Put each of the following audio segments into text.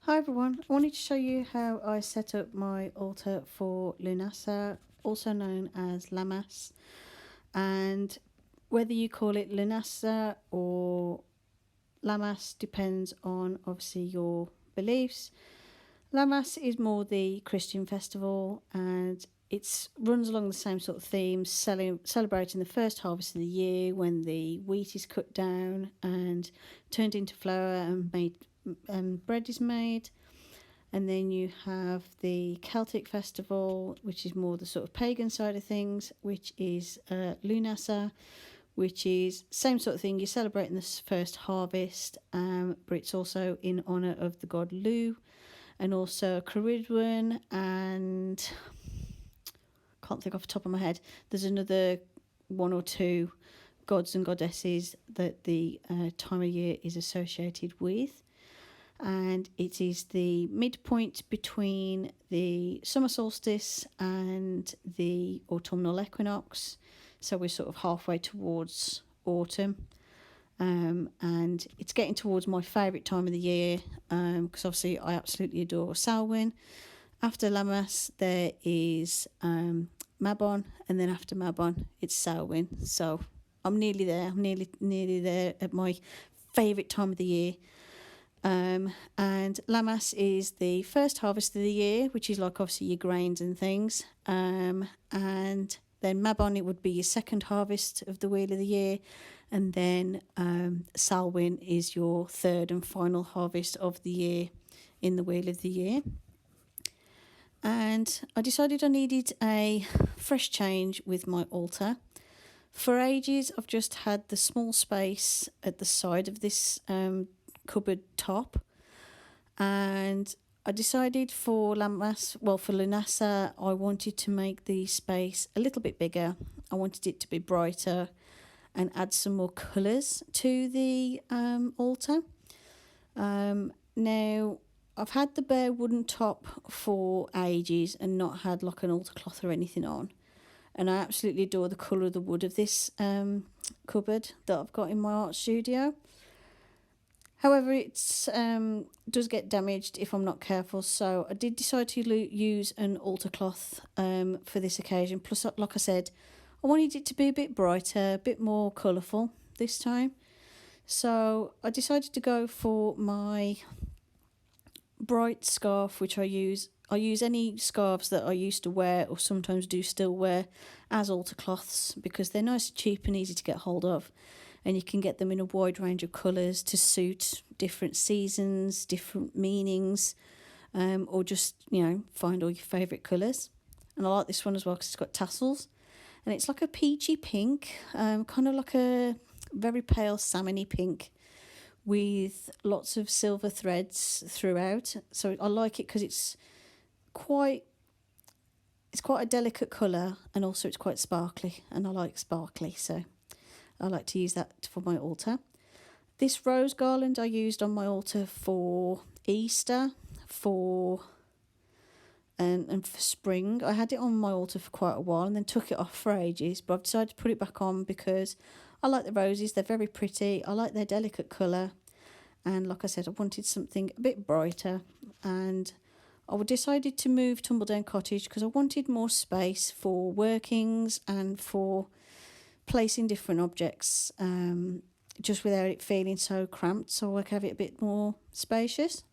Hi everyone, I wanted to show you how I set up my altar for Lughnasadh, also known as Lammas, and whether you call it Lughnasadh or Lammas depends on obviously your beliefs. Lammas is more the Christian festival and it runs along the same sort of themes, celebrating the first harvest of the year when the wheat is cut down and turned into flour and bread is made. And then you have the Celtic festival, which is more the sort of pagan side of things, which is Lughnasadh, which is same sort of thing. You're celebrating this first harvest, but it's also in honour of the god Lugh, and also Caridwen, and can't think off the top of my head. There's another one or two gods and goddesses that the time of year is associated with. And it is the midpoint between the summer solstice and the autumnal equinox. So we're sort of halfway towards autumn. And it's getting towards my favourite time of the year because obviously I absolutely adore Samhain. After Lammas there is Mabon, and then after Mabon it's Samhain. So I'm nearly there. I'm nearly there at my favourite time of the year. And Lammas is the first harvest of the year, which is like obviously your grains and things. And then Mabon, it would be your second harvest of the wheel of the year. And then Samhain is your third and final harvest of the year in the wheel of the year. And I decided I needed a fresh change with my altar. For ages, I've just had the small space at the side of this cupboard top, and I decided for Lughnasadh, I wanted to make the space a little bit bigger. I wanted it to be brighter and add some more colours to the altar. Now, I've had the bare wooden top for ages and not had like an altar cloth or anything on, and I absolutely adore the colour of the wood of this cupboard that I've got in my art studio. However, it does get damaged if I'm not careful, so I did decide to use an altar cloth for this occasion. Plus, like I said, I wanted it to be a bit brighter, a bit more colourful this time. So I decided to go for my bright scarf, which I use. I use any scarves that I used to wear or sometimes do still wear as altar cloths because they're nice, cheap and easy to get hold of. And you can get them in a wide range of colours to suit different seasons, different meanings, or just, find all your favourite colours. And I like this one as well because it's got tassels. And it's like a peachy pink, kind of like a very pale salmony pink with lots of silver threads throughout. So I like it because it's quite a delicate colour, and also it's quite sparkly, and I like sparkly, so I like to use that for my altar. This rose garland I used on my altar for Easter, and for spring. I had it on my altar for quite a while and then took it off for ages, but I've decided to put it back on because I like the roses. They're very pretty. I like their delicate colour, and like I said, I wanted something a bit brighter, and I decided to move Tumbledown Cottage because I wanted more space for workings and for placing different objects, just without it feeling so cramped, so I could have it a bit more spacious.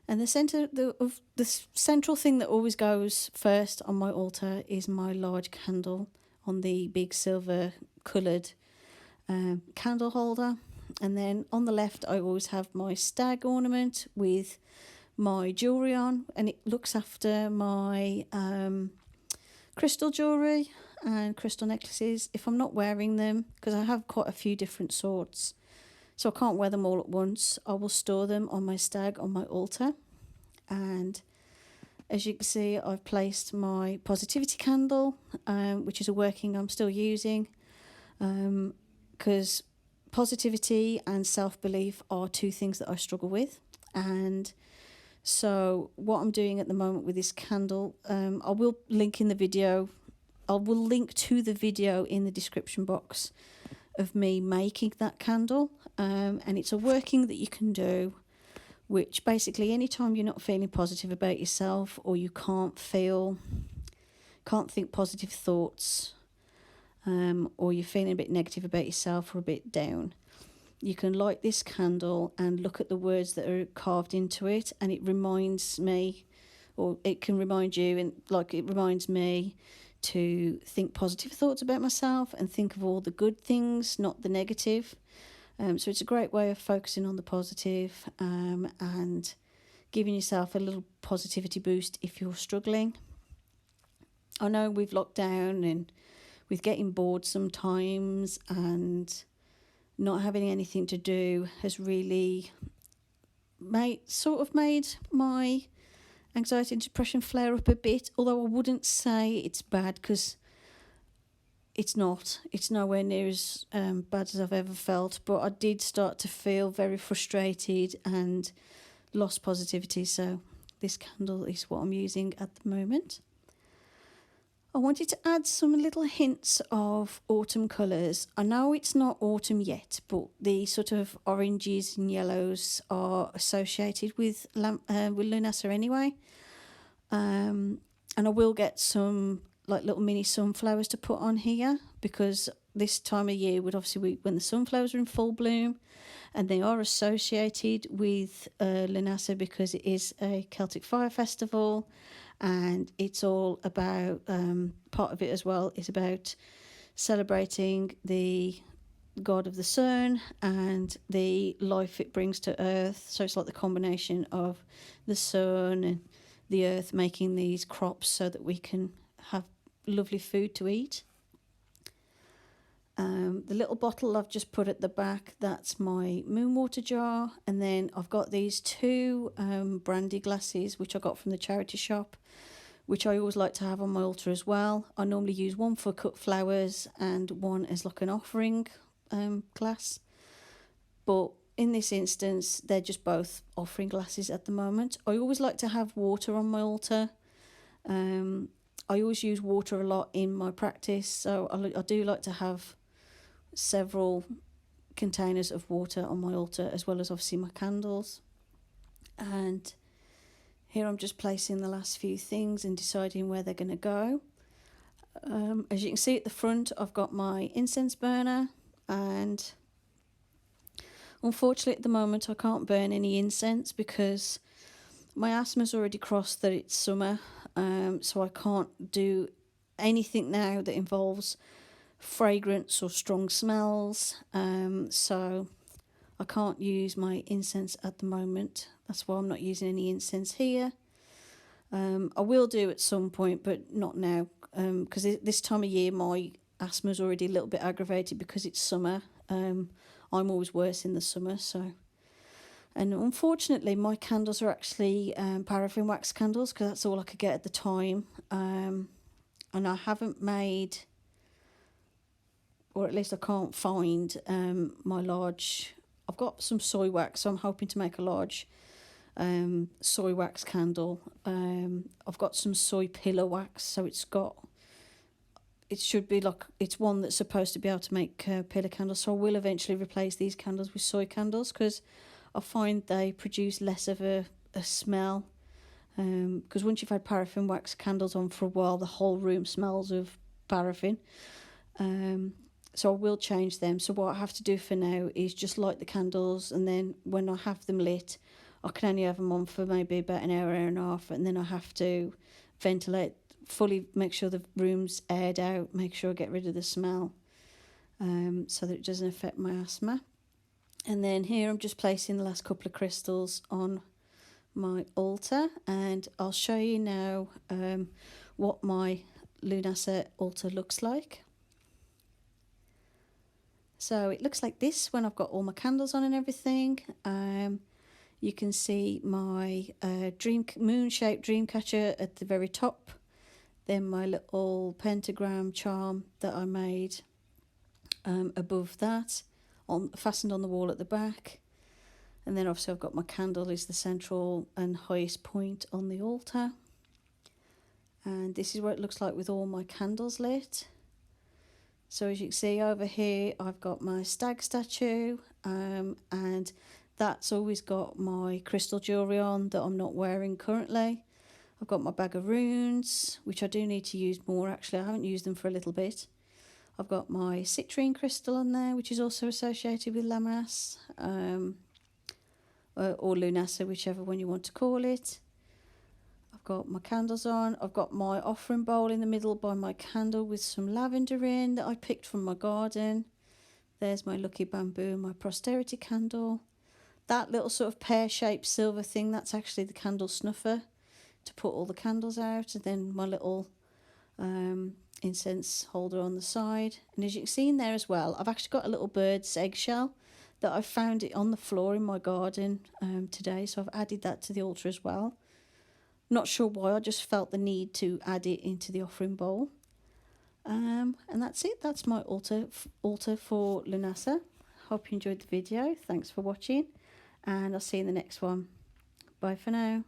And the central thing that always goes first on my altar is my large candle on the big silver coloured candle holder. And then on the left I always have my stag ornament with my jewellery on, and it looks after my crystal jewellery and crystal necklaces if I'm not wearing them, because I have quite a few different sorts, so I can't wear them all at once. I will store them on my stag on my altar. And as you can see, I've placed my positivity candle, which is a working I'm still using, because positivity and self-belief are two things that I struggle with. And so what I'm doing at the moment with this candle, I will link to the video in the description box of me making that candle, and it's a working that you can do which basically anytime you're not feeling positive about yourself, or you can't think positive thoughts, or you're feeling a bit negative about yourself or a bit down, you can light this candle and look at the words that are carved into it, and it reminds me, or it can remind you, and like it reminds me to think positive thoughts about myself and think of all the good things, not the negative. So it's a great way of focusing on the positive, and giving yourself a little positivity boost if you're struggling. I know we've locked down and with getting bored sometimes, and not having anything to do has really made my anxiety and depression flare up a bit, although I wouldn't say it's bad, because it's not. It's nowhere near as bad as I've ever felt, but I did start to feel very frustrated and lost positivity, so this candle is what I'm using at the moment. I wanted to add some little hints of autumn colours. I know it's not autumn yet, but the sort of oranges and yellows are associated with Lughnasadh anyway. And I will get some like little mini sunflowers to put on here, because this time of year would obviously be when the sunflowers are in full bloom, and they are associated with Lughnasadh because it is a Celtic fire festival. And it's all about, part of it as well is about celebrating the god of the sun and the life it brings to earth. So it's like the combination of the sun and the earth making these crops so that we can have lovely food to eat. The little bottle I've just put at the back, that's my moon water jar. And then I've got these two brandy glasses, which I got from the charity shop, which I always like to have on my altar as well. I normally use one for cut flowers and one as like an offering glass. But in this instance, they're just both offering glasses at the moment. I always like to have water on my altar. I always use water a lot in my practice, so I do like to have several containers of water on my altar, as well as obviously my candles. And here I'm just placing the last few things and deciding where they're going to go. As you can see at the front, I've got my incense burner, and unfortunately at the moment I can't burn any incense because my asthma's already crossed that it's summer, so I can't do anything now that involves fragrance or strong smells, so I can't use my incense at the moment. That's why I'm not using any incense here. I will do at some point, but not now, because this time of year my asthma's already a little bit aggravated because it's summer. I'm always worse in the summer, so. And unfortunately my candles are actually paraffin wax candles, because that's all I could get at the time, and I haven't made, or at least I can't find my large. I've got some soy wax, so I'm hoping to make a large soy wax candle. I've got some soy pillar wax, so it should be like, it's one that's supposed to be able to make pillar candles, so I will eventually replace these candles with soy candles, because I find they produce less of a smell, because once you've had paraffin wax candles on for a while, the whole room smells of paraffin. So I will change them. So what I have to do for now is just light the candles, and then when I have them lit, I can only have them on for maybe about an hour, hour and a half, and then I have to ventilate fully, make sure the room's aired out, make sure I get rid of the smell, so that it doesn't affect my asthma. And then here I'm just placing the last couple of crystals on my altar, and I'll show you now what my Lughnasadh altar looks like. So it looks like this when I've got all my candles on and everything. You can see my moon-shaped dream catcher at the very top. Then my little pentagram charm that I made above that, fastened on the wall at the back. And then obviously I've got my candle is the central and highest point on the altar. And this is what it looks like with all my candles lit. So as you can see over here, I've got my stag statue, and That's always got my crystal jewellery on that I'm not wearing currently. I've got my bag of runes, which I do need to use more actually. I haven't used them for a little bit. I've got my citrine crystal on there, which is also associated with Lammas, or Lughnasadh, whichever one you want to call it. I've got my candles on. I've got my offering bowl in the middle by my candle with some lavender in that I picked from my garden. There's my lucky bamboo and my prosperity candle. That little sort of pear-shaped silver thing, that's actually the candle snuffer to put all the candles out. And then my little incense holder on the side. And as you can see in there as well, I've actually got a little bird's eggshell that I found it on the floor in my garden today. So I've added that to the altar as well. Not sure why, I just felt the need to add it into the offering bowl. And that's it. That's my altar for Lughnasadh. Hope you enjoyed the video. Thanks for watching, and I'll see you in the next one. Bye for now.